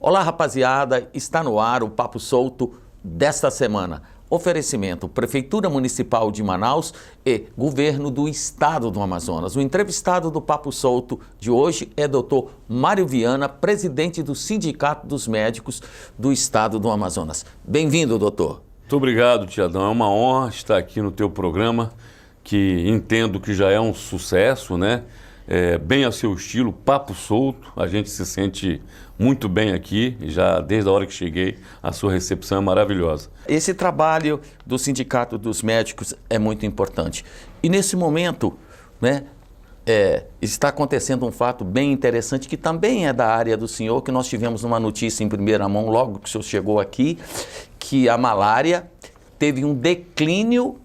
Olá, rapaziada, está no ar o Papo Solto desta semana. Oferecimento Prefeitura Municipal de Manaus e Governo do Estado do Amazonas. O entrevistado do Papo Solto de hoje é Dr. Mário Viana, presidente do Sindicato dos Médicos do Estado do Amazonas. Bem-vindo, doutor. Muito obrigado, Tiadão. É uma honra estar aqui no teu programa, que entendo que já é um sucesso, né? Bem ao seu estilo, Papo Solto. A gente se sente muito bem aqui, já desde a hora que cheguei, a sua recepção é maravilhosa. Esse trabalho do Sindicato dos Médicos é muito importante. E nesse momento, né, está acontecendo um fato bem interessante, que também é da área do senhor, que nós tivemos uma notícia em primeira mão logo que o senhor chegou aqui, que a malária teve um declínio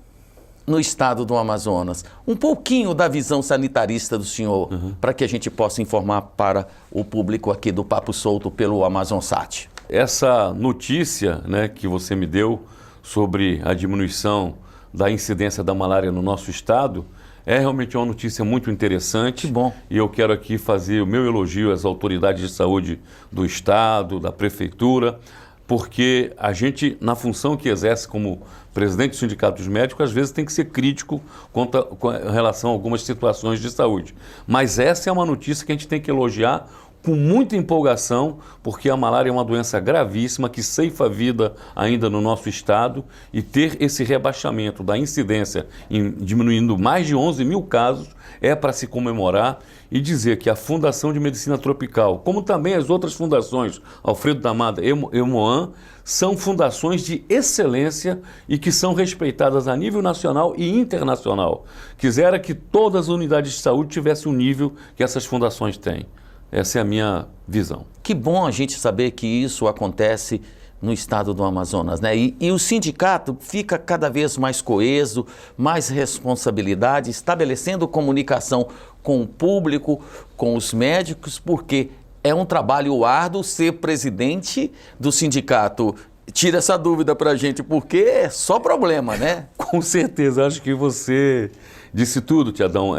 no estado do Amazonas. Um pouquinho da visão sanitarista do senhor, para que a gente possa informar para o público aqui do Papo Solto pelo Amazonsat. Essa notícia, né, que você me deu sobre a diminuição da incidência da malária no nosso estado é realmente uma notícia muito interessante. Que bom. E eu quero aqui fazer o meu elogio às autoridades de saúde do estado, da prefeitura, porque a gente, na função que exerce como presidente do Sindicato dos Médicos, às vezes tem que ser crítico com relação a algumas situações de saúde. Mas essa é uma notícia que a gente tem que elogiar com muita empolgação, porque a malária é uma doença gravíssima que ceifa a vida ainda no nosso estado, e ter esse rebaixamento da incidência diminuindo mais de 11 mil casos é para se comemorar e dizer que a Fundação de Medicina Tropical, como também as outras fundações, Alfredo D'Amada e Hemoan, são fundações de excelência e que são respeitadas a nível nacional e internacional. Quisera que todas as unidades de saúde tivessem o nível que essas fundações têm. Essa é a minha visão. Que bom a gente saber que isso acontece no estado do Amazonas, né? E o sindicato fica cada vez mais coeso, mais responsabilidade, estabelecendo comunicação com o público, com os médicos, porque é um trabalho árduo ser presidente do sindicato. Tira essa dúvida pra gente, porque é só problema, né? Com certeza, acho que você disse tudo, Tiadão.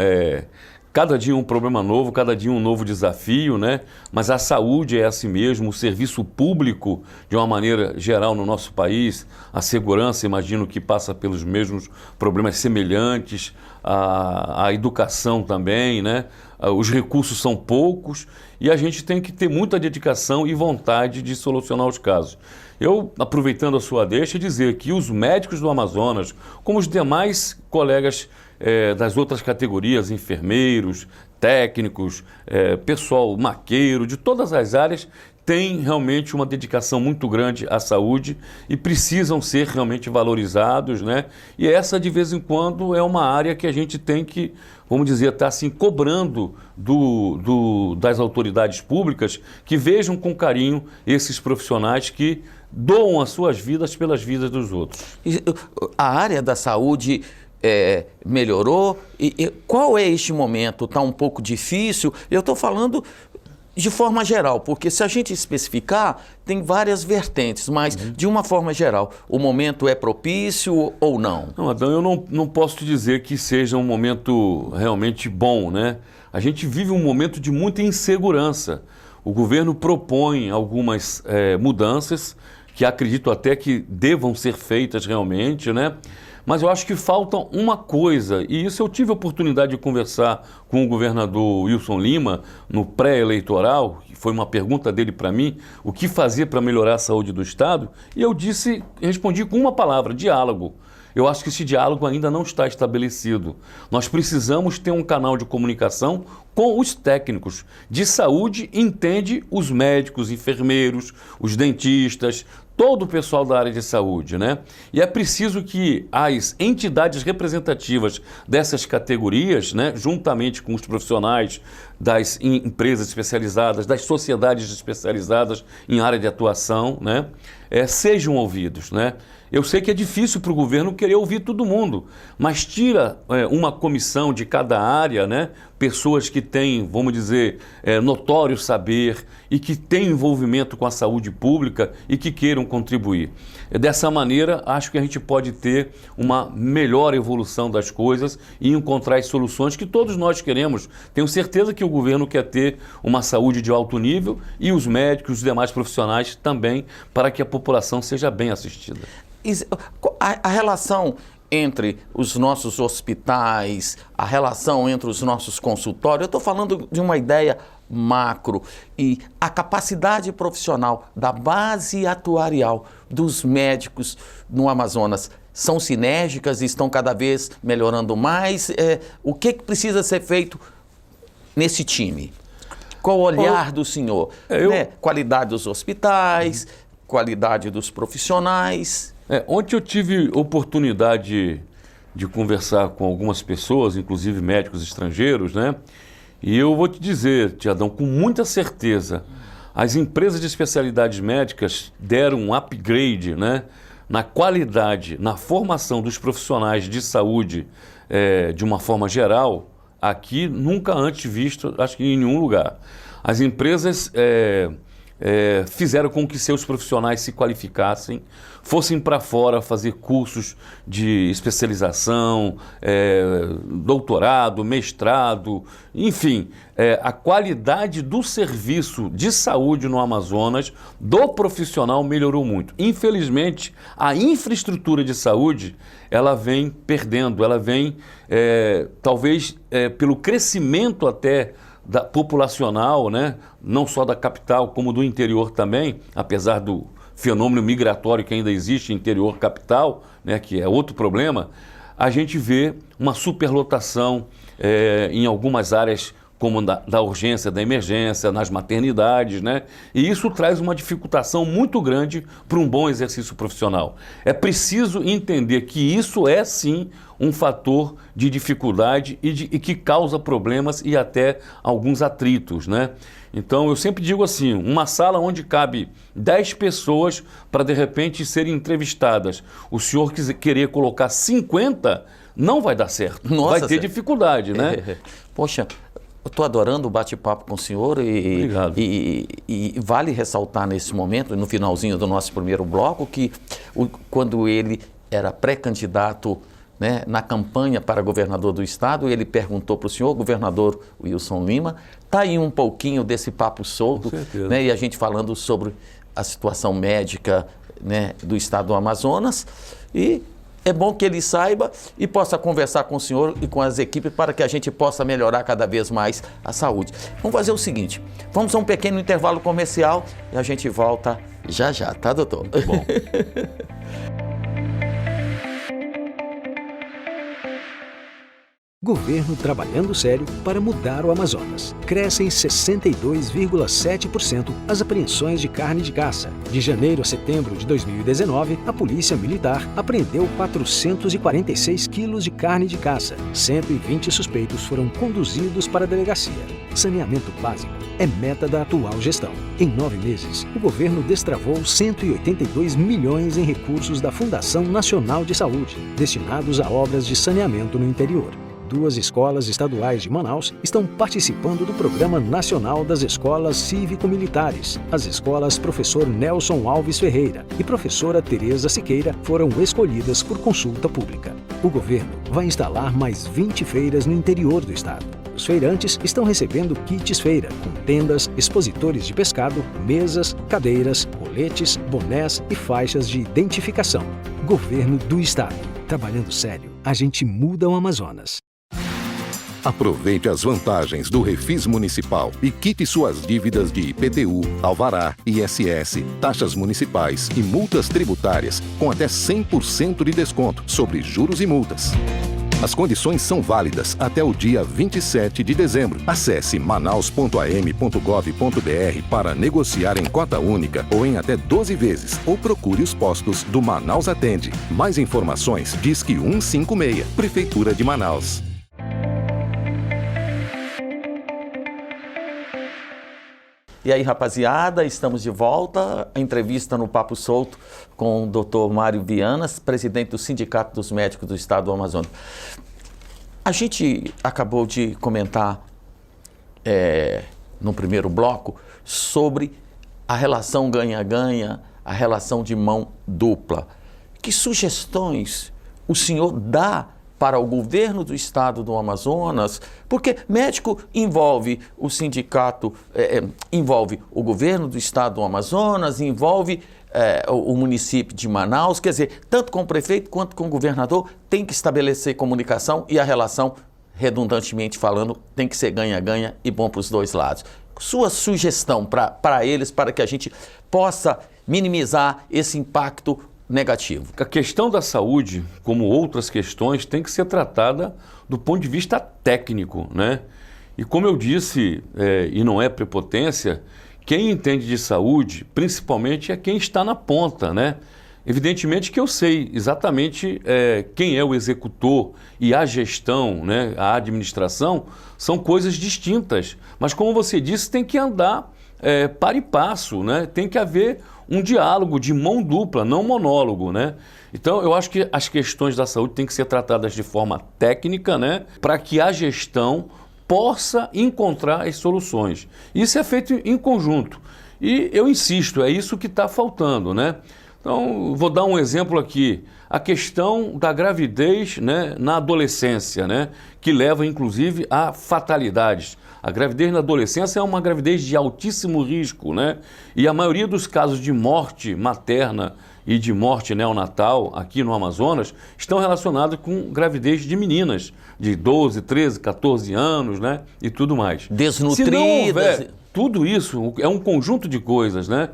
Cada dia um problema novo, cada dia um novo desafio, né? Mas a saúde é assim mesmo, o serviço público, de uma maneira geral no nosso país, a segurança, imagino que passa pelos mesmos problemas semelhantes, a educação também, né? Os recursos são poucos e a gente tem que ter muita dedicação e vontade de solucionar os casos. Eu, aproveitando a sua deixa, dizer que os médicos do Amazonas, como os demais colegas das outras categorias, enfermeiros, técnicos, pessoal maqueiro, de todas as áreas, têm realmente uma dedicação muito grande à saúde e precisam ser realmente valorizados, né? E essa, de vez em quando, é uma área que a gente tem que, vamos dizer, estar assim, cobrando das autoridades públicas que vejam com carinho esses profissionais que doam as suas vidas pelas vidas dos outros. A área da saúde melhorou? E qual é este momento? Está um pouco difícil? Eu estou falando de forma geral, porque se a gente especificar, tem várias vertentes, mas de uma forma geral, o momento é propício ou não? Não, Adão, eu não posso te dizer que seja um momento realmente bom, né? A gente vive um momento de muita insegurança. O governo propõe algumas mudanças que acredito até que devam ser feitas realmente, né? Mas eu acho que falta uma coisa, e isso eu tive a oportunidade de conversar com o governador Wilson Lima no pré-eleitoral, que foi uma pergunta dele para mim, o que fazer para melhorar a saúde do Estado, e eu respondi com uma palavra: diálogo. Eu acho que esse diálogo ainda não está estabelecido. Nós precisamos ter um canal de comunicação com os técnicos de saúde, entende os médicos, enfermeiros, os dentistas, todo o pessoal da área de saúde, né? E é preciso que as entidades representativas dessas categorias, né, juntamente com os profissionais das empresas especializadas, das sociedades especializadas em área de atuação, né, sejam ouvidos, né? Eu sei que é difícil para o governo querer ouvir todo mundo, mas tira uma comissão de cada área, né? Pessoas que têm, vamos dizer, notório saber e que têm envolvimento com a saúde pública e que queiram contribuir. Dessa maneira, acho que a gente pode ter uma melhor evolução das coisas e encontrar as soluções que todos nós queremos. Tenho certeza que o governo quer ter uma saúde de alto nível e os médicos, os demais profissionais também, para que a população seja bem assistida. A relação entre os nossos hospitais, a relação entre os nossos consultórios, eu estou falando de uma ideia macro, e a capacidade profissional da base atuarial dos médicos no Amazonas são sinérgicas e estão cada vez melhorando mais. O que precisa ser feito nesse time? Qual o olhar do senhor? Qualidade dos hospitais, qualidade dos profissionais. Ontem eu tive oportunidade de conversar com algumas pessoas, inclusive médicos estrangeiros, né? E eu vou te dizer, Tiadão, com muita certeza, as empresas de especialidades médicas deram um upgrade, né, na qualidade, na formação dos profissionais de saúde de uma forma geral, aqui nunca antes visto, acho que em nenhum lugar. As empresas fizeram com que seus profissionais se qualificassem, fossem para fora fazer cursos de especialização, doutorado, mestrado, enfim, a qualidade do serviço de saúde no Amazonas, do profissional, melhorou muito. Infelizmente, a infraestrutura de saúde, ela vem perdendo, ela vem, talvez, pelo crescimento até populacional, né? Não só da capital, como do interior também, apesar do fenômeno migratório que ainda existe interior capital, né, que é outro problema, a gente vê uma superlotação em algumas áreas, como da urgência, da emergência, nas maternidades, né? E isso traz uma dificultação muito grande para um bom exercício profissional. É preciso entender que isso é, sim, um fator de dificuldade e que causa problemas e até alguns atritos, né? Então, eu sempre digo assim, uma sala onde cabe 10 pessoas para, de repente, serem entrevistadas. O senhor querer colocar 50, não vai dar certo. Nossa, vai ter dificuldade, né? Poxa, eu estou adorando o bate-papo com o senhor e vale ressaltar nesse momento, no finalzinho do nosso primeiro bloco, que quando ele era pré-candidato, né, na campanha para governador do estado, ele perguntou para o senhor, governador Wilson Lima, está aí um pouquinho desse papo solto, né, e a gente falando sobre a situação médica, né, do estado do Amazonas, e é bom que ele saiba e possa conversar com o senhor e com as equipes para que a gente possa melhorar cada vez mais a saúde. Vamos fazer o seguinte, vamos a um pequeno intervalo comercial e a gente volta já já, tá, doutor? Muito bom. Governo trabalhando sério para mudar o Amazonas. Crescem 62,7% as apreensões de carne de caça. De janeiro a setembro de 2019, a Polícia Militar apreendeu 446 quilos de carne de caça. 120 suspeitos foram conduzidos para a delegacia. Saneamento básico é meta da atual gestão. Em 9 meses, o governo destravou 182 milhões em recursos da Fundação Nacional de Saúde, destinados a obras de saneamento no interior. 2 escolas estaduais de Manaus estão participando do Programa Nacional das Escolas Cívico-Militares. As escolas Professor Nelson Alves Ferreira e Professora Tereza Siqueira foram escolhidas por consulta pública. O governo vai instalar mais 20 feiras no interior do estado. Os feirantes estão recebendo kits feira, com tendas, expositores de pescado, mesas, cadeiras, coletes, bonés e faixas de identificação. Governo do estado. Trabalhando sério, a gente muda o Amazonas. Aproveite as vantagens do Refis Municipal e quite suas dívidas de IPTU, Alvará, ISS, taxas municipais e multas tributárias com até 100% de desconto sobre juros e multas. As condições são válidas até o dia 27 de dezembro. Acesse manaus.am.gov.br para negociar em cota única ou em até 12 vezes ou procure os postos do Manaus Atende. Mais informações, Disque 156, Prefeitura de Manaus. E aí, rapaziada, estamos de volta. A entrevista no Papo Solto com o Dr. Mário Vianas, presidente do Sindicato dos Médicos do Estado do Amazonas. A gente acabou de comentar no primeiro bloco sobre a relação ganha-ganha, a relação de mão dupla. Que sugestões o senhor dá para o governo do estado do Amazonas? Porque médico envolve o sindicato, envolve o governo do estado do Amazonas, envolve o município de Manaus, quer dizer, tanto com o prefeito quanto com o governador tem que estabelecer comunicação e a relação, redundantemente falando, tem que ser ganha-ganha e bom para os dois lados. Sua sugestão para eles, para que a gente possa minimizar esse impacto negativo. A questão da saúde, como outras questões, tem que ser tratada do ponto de vista técnico, né? E como eu disse, e não é prepotência, quem entende de saúde, principalmente, é quem está na ponta, né? Evidentemente que eu sei exatamente quem é o executor e a gestão, né? A administração, são coisas distintas. Mas como você disse, tem que andar par e passo, né? Tem que haver um diálogo de mão dupla, não monólogo, né? Então, eu acho que as questões da saúde têm que ser tratadas de forma técnica, né? Para que a gestão possa encontrar as soluções. Isso é feito em conjunto. E eu insisto, é isso que está faltando, né? Então, vou dar um exemplo aqui. A questão da gravidez, né, na adolescência, né? Que leva, inclusive, a fatalidades. A gravidez na adolescência é uma gravidez de altíssimo risco, né? E a maioria dos casos de morte materna e de morte neonatal aqui no Amazonas estão relacionados com gravidez de meninas de 12, 13, 14 anos, né? E tudo mais. Desnutridas. Se não houver tudo isso, é um conjunto de coisas, né?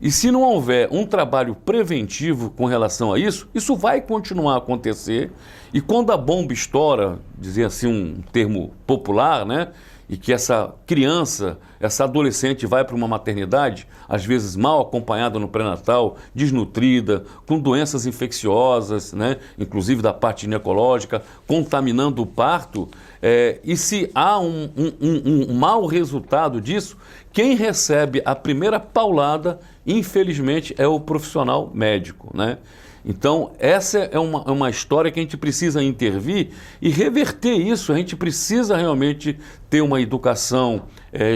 E se não houver um trabalho preventivo com relação a isso, isso vai continuar a acontecer. E quando a bomba estoura, dizer assim um termo popular, né? E que essa criança, essa adolescente vai para uma maternidade, às vezes mal acompanhada no pré-natal, desnutrida, com doenças infecciosas, né? Inclusive da parte ginecológica, contaminando o parto, e se há um mau resultado disso, quem recebe a primeira paulada, infelizmente, é o profissional médico, né? Então, essa é uma história que a gente precisa intervir e reverter isso. A gente precisa realmente ter uma educação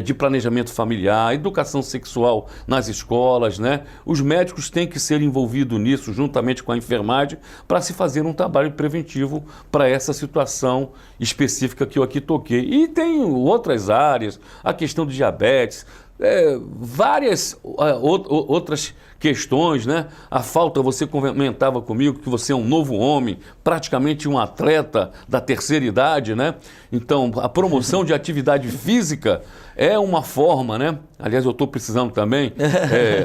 de planejamento familiar, educação sexual nas escolas, né? Os médicos têm que ser envolvidos nisso, juntamente com a enfermagem, para se fazer um trabalho preventivo para essa situação específica que eu aqui toquei. E tem outras áreas, a questão do diabetes, várias outras questões, né? A falta, você comentava comigo que você é um novo homem, praticamente um atleta da terceira idade, né? Então, a promoção de atividade física é uma forma, né? Aliás, eu estou precisando também,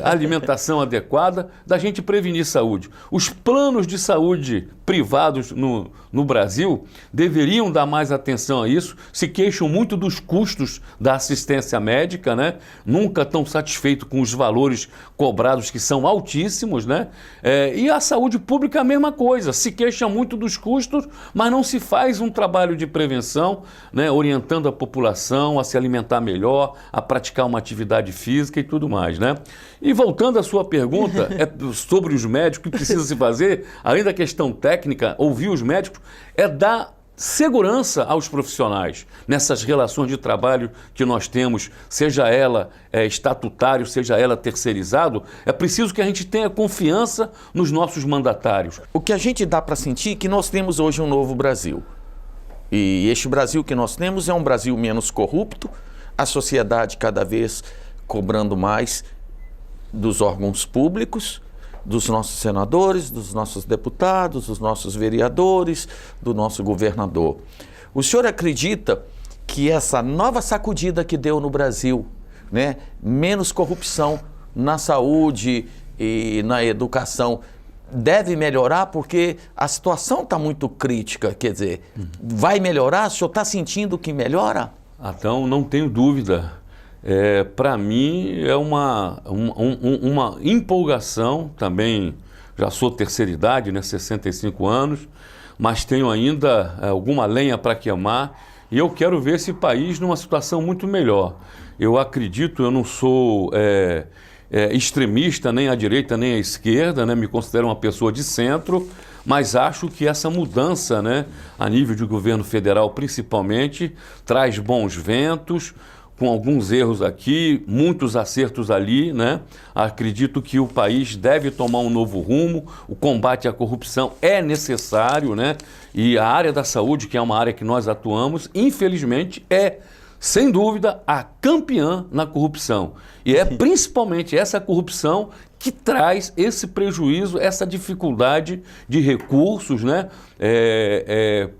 alimentação adequada, da gente prevenir saúde. Os planos de saúde privados no Brasil deveriam dar mais atenção a isso, se queixam muito dos custos da assistência médica, né? Nunca estão satisfeitos com os valores cobrados, que são altíssimos, né? E a saúde pública é a mesma coisa, se queixa muito dos custos, mas não se faz um trabalho de prevenção, né? Orientando a população a se alimentar melhor, a praticar uma atividade física e tudo mais, né? E voltando à sua pergunta, sobre os médicos, o que precisa se fazer, além da questão técnica, ouvir os médicos, é dar segurança aos profissionais nessas relações de trabalho que nós temos, seja ela estatutário, seja ela terceirizado. É preciso que a gente tenha confiança nos nossos mandatários. O que a gente dá para sentir é que nós temos hoje um novo Brasil. E este Brasil que nós temos é um Brasil menos corrupto, a sociedade cada vez cobrando mais dos órgãos públicos, dos nossos senadores, dos nossos deputados, dos nossos vereadores, do nosso governador. O senhor acredita que essa nova sacudida que deu no Brasil, né, menos corrupção na saúde e na educação, deve melhorar? Porque a situação está muito crítica, quer dizer, vai melhorar? O senhor está sentindo que melhora? Então, não tenho dúvida. Para mim é uma empolgação também. Já sou terceira idade, né, 65 anos, mas tenho ainda alguma lenha para queimar E eu quero ver esse país numa situação muito melhor. Eu acredito, eu não sou extremista, nem à direita, nem à esquerda, né? Me considero uma pessoa de centro, mas acho que essa mudança, né, a nível de governo federal principalmente, traz bons ventos, com alguns erros aqui, muitos acertos ali, né? Acredito que o país deve tomar um novo rumo, o combate à corrupção é necessário, né? E a área da saúde, que é uma área que nós atuamos, infelizmente sem dúvida, a campeã na corrupção. E é principalmente essa corrupção que traz esse prejuízo, essa dificuldade de recursos, né,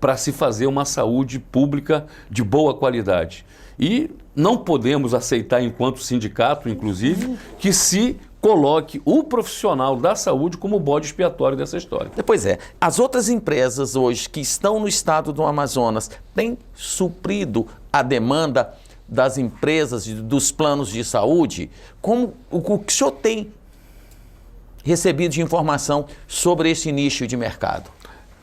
para se fazer uma saúde pública de boa qualidade. E não podemos aceitar, enquanto sindicato, inclusive, que se coloque o profissional da saúde como bode expiatório dessa história. Pois é, as outras empresas hoje que estão no estado do Amazonas têm suprido a demanda das empresas, dos planos de saúde? Como o que o senhor tem recebido de informação sobre esse nicho de mercado?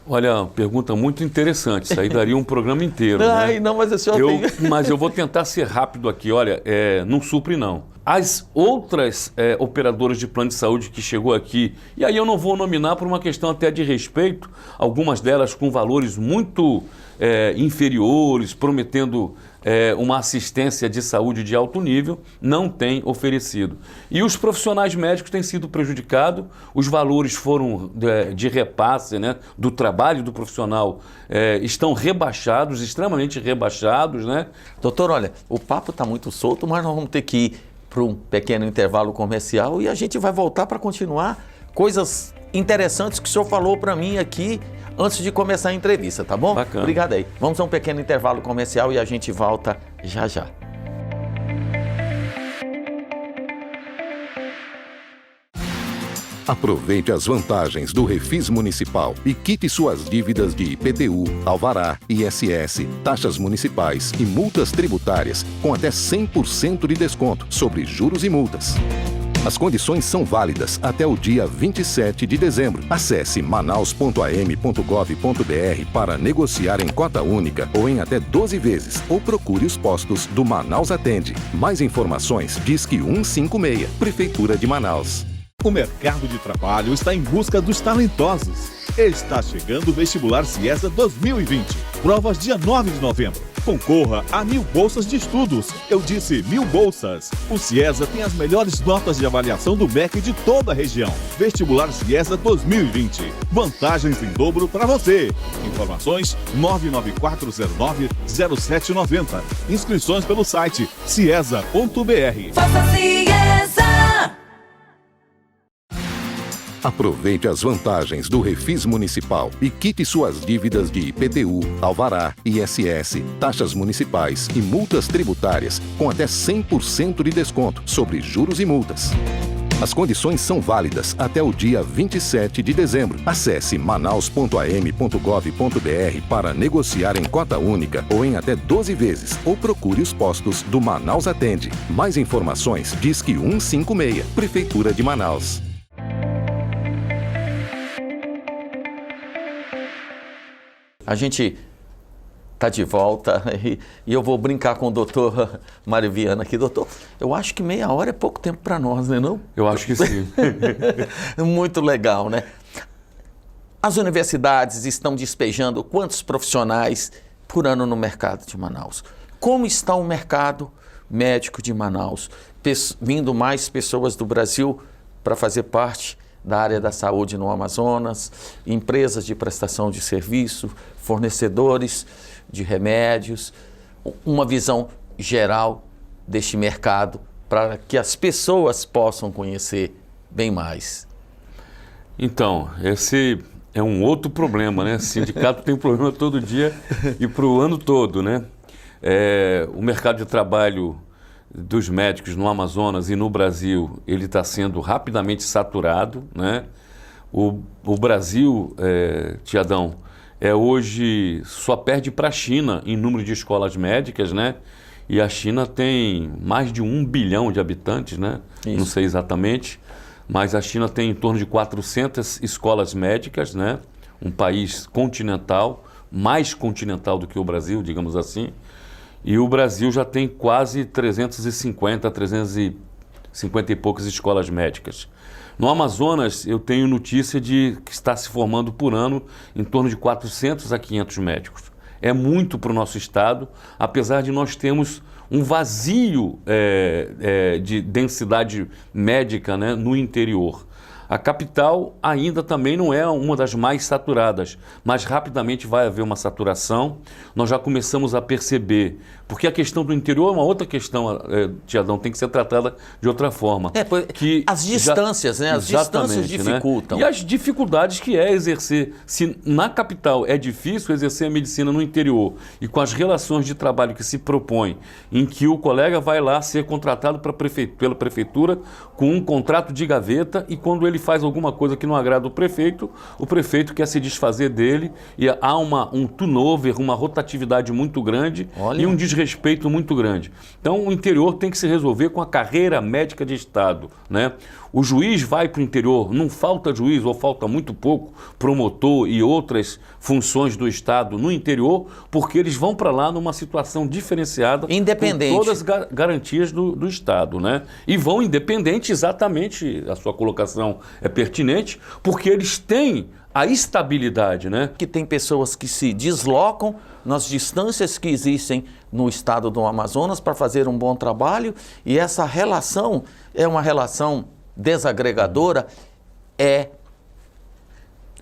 Olha, pergunta muito interessante, isso aí daria um programa inteiro. Ai, né? não, mas o senhor tem... Mas eu vou tentar ser rápido aqui, olha, não supre não. As outras operadoras de plano de saúde que chegou aqui, e aí eu não vou nominar por uma questão até de respeito, algumas delas com valores muito inferiores, prometendo uma assistência de saúde de alto nível, não têm oferecido. E os profissionais médicos têm sido prejudicados, os valores foram de repasse, né, do trabalho do profissional estão rebaixados, extremamente rebaixados, né? Doutor, olha, o papo está muito solto, mas nós vamos ter que ir para um pequeno intervalo comercial e a gente vai voltar para continuar coisas interessantes que o senhor falou para mim aqui antes de começar a entrevista, tá bom? Bacana. Obrigado aí. Vamos a um pequeno intervalo comercial e a gente volta já já. Aproveite as vantagens do Refis Municipal e quite suas dívidas de IPTU, Alvará, ISS, taxas municipais e multas tributárias com até 100% de desconto sobre juros e multas. As condições são válidas até o dia 27 de dezembro. Acesse manaus.am.gov.br para negociar em cota única ou em até 12 vezes ou procure os postos do Manaus Atende. Mais informações, Disque 156, Prefeitura de Manaus. O mercado de trabalho está em busca dos talentosos. Está chegando o Vestibular Ciesa 2020. Provas dia 9 de novembro. Concorra a 1000 bolsas de estudos. Eu disse 1000 bolsas. O Ciesa tem as melhores notas de avaliação do MEC de toda a região. Vestibular Ciesa 2020. Vantagens em dobro para você. Informações 99409-0790. Inscrições pelo site ciesa.br. Faça Ciesa! Aproveite as vantagens do Refis Municipal e quite suas dívidas de IPTU, Alvará, ISS, taxas municipais e multas tributárias com até 100% de desconto sobre juros e multas. As condições são válidas até o dia 27 de dezembro. Acesse manaus.am.gov.br para negociar em cota única ou em até 12 vezes ou procure os postos do Manaus Atende. Mais informações, Disque 156, Prefeitura de Manaus. A gente está de volta e eu vou brincar com o doutor Mário Viana aqui. Doutor, eu acho que meia hora é pouco tempo para nós, né, não? Eu acho que sim. Muito legal, né? As universidades estão despejando quantos profissionais por ano no mercado de Manaus? Como está o mercado médico de Manaus? Vindo mais pessoas do Brasil para fazer parte da área da saúde no Amazonas, empresas de prestação de serviço, fornecedores de remédios, uma visão geral deste mercado para que as pessoas possam conhecer bem mais. Então, esse é um outro problema, né? O sindicato tem problema todo dia e para o ano todo, né? O mercado de trabalho dos médicos no Amazonas e no Brasil, ele está sendo rapidamente saturado, né? O Brasil, Tiadão, hoje só perde para a China em número de escolas médicas, né? E a China tem mais de 1 bilhão de habitantes, né? Isso. Não sei exatamente, mas a China tem em torno de 400 escolas médicas, né? Um país continental mais continental do que o Brasil, digamos assim, e o Brasil já tem quase 350 e poucas escolas médicas. No Amazonas, eu tenho notícia de que está se formando por ano em torno de 400 a 500 médicos. É muito para o nosso estado, apesar de nós termos um vazio de densidade médica, né, no interior. A capital ainda também não é uma das mais saturadas, mas rapidamente vai haver uma saturação. Nós já começamos a perceber, porque a questão do interior é uma outra questão, Tiadão, tem que ser tratada de outra forma. Que as distâncias, né? As distâncias dificultam. Né? E as dificuldades que é exercer. Se na capital é difícil exercer a medicina no interior e com as relações de trabalho que se propõe, em que o colega vai lá ser contratado pela prefeitura com um contrato de gaveta e quando ele faz alguma coisa que não agrada o prefeito quer se desfazer dele e há um turnover, uma rotatividade muito grande. Olha. E um desrespeito muito grande. Então o interior tem que se resolver com a carreira médica de Estado, né? O juiz vai para o interior, não falta juiz ou falta muito pouco, promotor e outras funções do Estado no interior, porque eles vão para lá numa situação diferenciada, independente, com todas as garantias do Estado, né? E vão independente, exatamente, a sua colocação é pertinente, porque eles têm a estabilidade, né? Que tem pessoas que se deslocam nas distâncias que existem no estado do Amazonas para fazer um bom trabalho e essa relação é uma relação desagregadora, é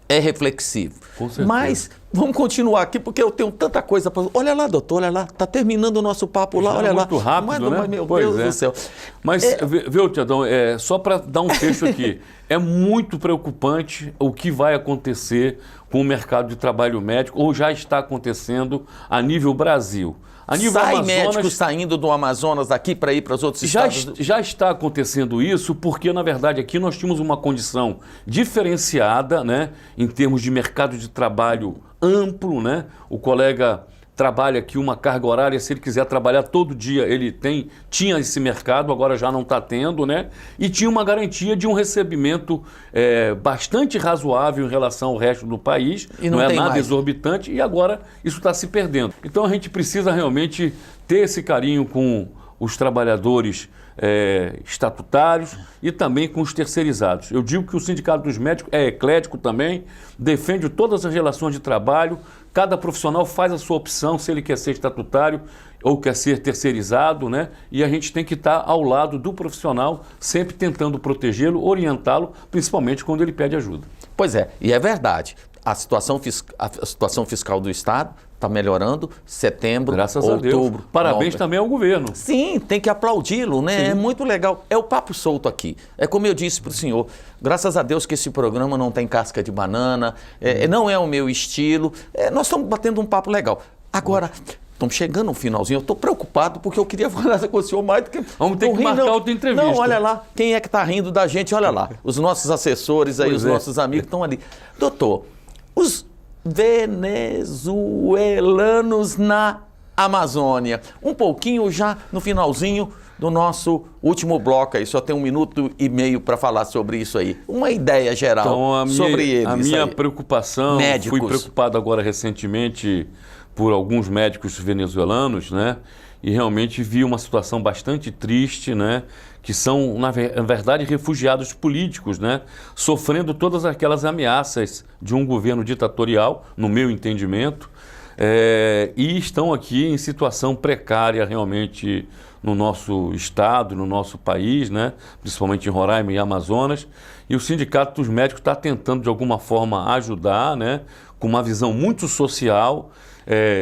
reflexivo. Com certeza. Mas vamos continuar aqui porque eu tenho tanta coisa para... Olha lá, doutor, olha lá, está terminando o nosso papo lá, olha lá. Muito rápido, né? Meu Deus do céu. Mas, viu, Tiadão, só para dar um fecho aqui, é muito preocupante o que vai acontecer com o mercado de trabalho médico, ou já está acontecendo a nível Brasil. A nível Amazonas, médicos saindo do Amazonas aqui para ir para os outros estados? Já está acontecendo isso porque, na verdade, aqui nós tínhamos uma condição diferenciada, né, em termos de mercado de trabalho amplo, né? O colega trabalha aqui uma carga horária, se ele quiser trabalhar todo dia, ele tinha esse mercado, agora já não está tendo, né? E tinha uma garantia de um recebimento bastante razoável em relação ao resto do país, não é nada exorbitante, e agora isso está se perdendo. Então a gente precisa realmente ter esse carinho com os trabalhadores estatutários e também com os terceirizados. Eu digo que o Sindicato dos Médicos é eclético também, defende todas as relações de trabalho, cada profissional faz a sua opção se ele quer ser estatutário ou quer ser terceirizado, né? E a gente tem que estar ao lado do profissional, sempre tentando protegê-lo, orientá-lo, principalmente quando ele pede ajuda. Pois é, e é verdade. A situação fiscal do Estado está melhorando, setembro, graças outubro. A Deus. Parabéns também ao governo. Sim, tem que aplaudi-lo, né? Sim. É muito legal. É o papo solto aqui. É como eu disse para o senhor, graças a Deus que esse programa não tem casca de banana, não é o meu estilo. Nós estamos batendo um papo legal. Agora, estamos chegando no finalzinho, eu estou preocupado porque eu queria falar com o senhor mais do que... Vamos ter que marcar outra entrevista. Não, olha lá, quem é que está rindo da gente? Olha lá, os nossos assessores aí, os nossos amigos estão ali. Doutor, os venezuelanos na Amazônia. Um pouquinho já no finalzinho do nosso último bloco aí, só tem 1 minuto e meio para falar sobre isso aí. Uma ideia geral sobre eles. A minha preocupação, fui preocupado agora recentemente por alguns médicos venezuelanos, né? E realmente vi uma situação bastante triste, né? Que são, na verdade, refugiados políticos, né? Sofrendo todas aquelas ameaças de um governo ditatorial, no meu entendimento, e estão aqui em situação precária realmente no nosso estado, no nosso país, né? Principalmente em Roraima e Amazonas. E o Sindicato dos Médicos está tentando, de alguma forma, ajudar, né? Com uma visão muito social,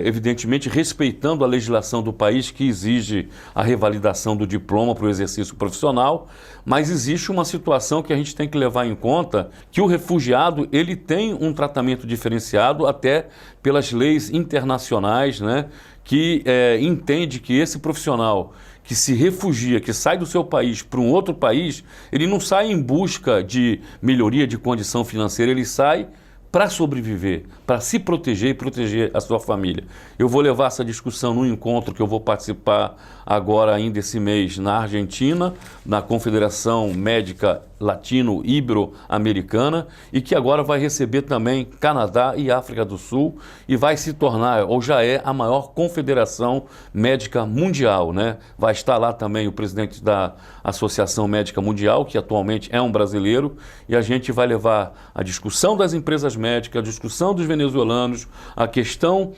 evidentemente respeitando a legislação do país que exige a revalidação do diploma para o exercício profissional, mas existe uma situação que a gente tem que levar em conta, que o refugiado ele tem um tratamento diferenciado até pelas leis internacionais, né, que entende que esse profissional que se refugia, que sai do seu país para um outro país, ele não sai em busca de melhoria de condição financeira, ele sai para sobreviver, para se proteger e proteger a sua família. Eu vou levar essa discussão num encontro que eu vou participar agora ainda esse mês na Argentina, na Confederação Médica latino-ibero-americana e que agora vai receber também Canadá e África do Sul e vai se tornar, ou já é, a maior confederação médica mundial, né? Vai estar lá também o presidente da Associação Médica Mundial, que atualmente é um brasileiro, e a gente vai levar a discussão das empresas médicas, a discussão dos venezuelanos, a questão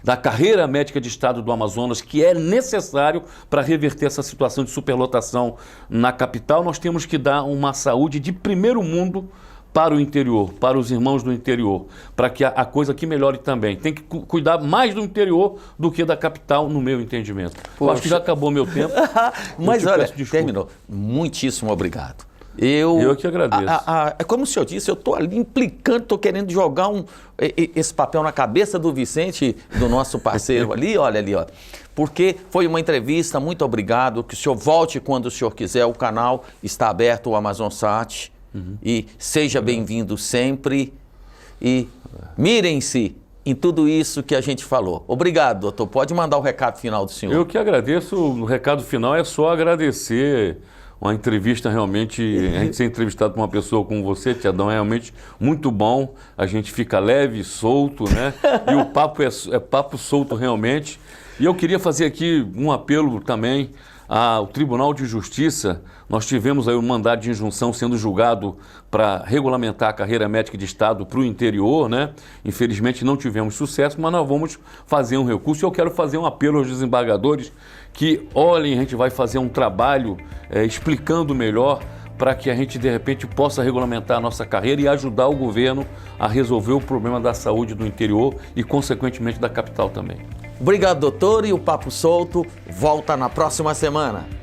da carreira médica de Estado do Amazonas, que é necessário para reverter essa situação de superlotação na capital. Nós temos que dar uma saúde de primeiro mundo para o interior, para os irmãos do interior, para que a coisa aqui melhore também. Tem que cuidar mais do interior do que da capital, no meu entendimento. Eu acho que já acabou meu tempo. Mas olha, terminou. Muitíssimo obrigado. Eu que agradeço. Como o senhor disse, eu estou ali implicando, estou querendo jogar esse papel na cabeça do Vicente, do nosso parceiro ali, olha ali, ó. Porque foi uma entrevista, muito obrigado, que o senhor volte quando o senhor quiser, o canal está aberto, o Amazonsat, e seja bem-vindo sempre, e mirem-se em tudo isso que a gente falou. Obrigado, doutor. Pode mandar o recado final do senhor. Eu que agradeço. O recado final é só agradecer. Uma entrevista realmente, a gente ser entrevistado por uma pessoa como você, Tiadão, é realmente muito bom. A gente fica leve, solto, né? E o papo é papo solto realmente. E eu queria fazer aqui um apelo também ao Tribunal de Justiça. Nós tivemos aí um mandado de injunção sendo julgado para regulamentar a carreira médica de Estado para o interior, né? Infelizmente não tivemos sucesso, mas nós vamos fazer um recurso. E eu quero fazer um apelo aos desembargadores que olhem, a gente vai fazer um trabalho explicando melhor para que a gente, de repente, possa regulamentar a nossa carreira e ajudar o governo a resolver o problema da saúde do interior e, consequentemente, da capital também. Obrigado, doutor. E o Papo Solto volta na próxima semana.